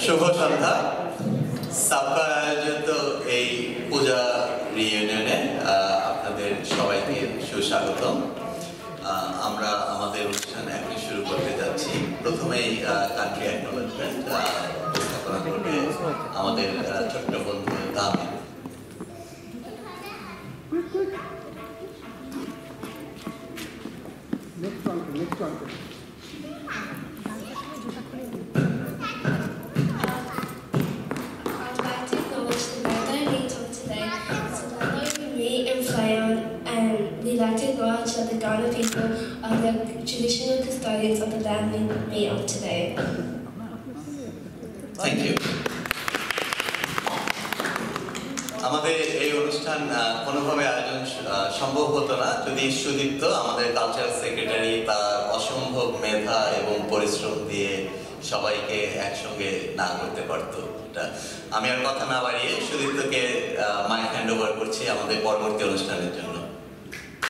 শুভ সন্ধ্যা। সাবকার আয়োজিত এই পূজা রিইউনিয়নে আপনাদের সবাইকে সুস্বাগতম। আমরা আমাদের অনুষ্ঠান এখন শুরু করতে যাচ্ছি। প্রথমেই কান্ট্রি অ্যাকনোলেজমেন্ট উপস্থাপনা করবে আমাদের ছোট্ট বন্ধু দামি। We'd like to acknowledge that the Ghana people are the traditional custodians of the land we meet on today. Thank you. আমাদের এই অনুষ্ঠান কোনোভাবে আয়োজন সম্ভব হতো না যদি সুদীপ্ত আমাদের কালচারাল সেক্রেটারি তার অসম্ভব মেধা এবং পরিশ্রম দিয়ে সবাইকে একসঙ্গে না করতে পারতো। আমি আর কথা না বাড়িয়ে সুদীপ্তকে মাইক হ্যান্ড ওভার করছি আমাদের পরবর্তী অনুষ্ঠানের জন্য।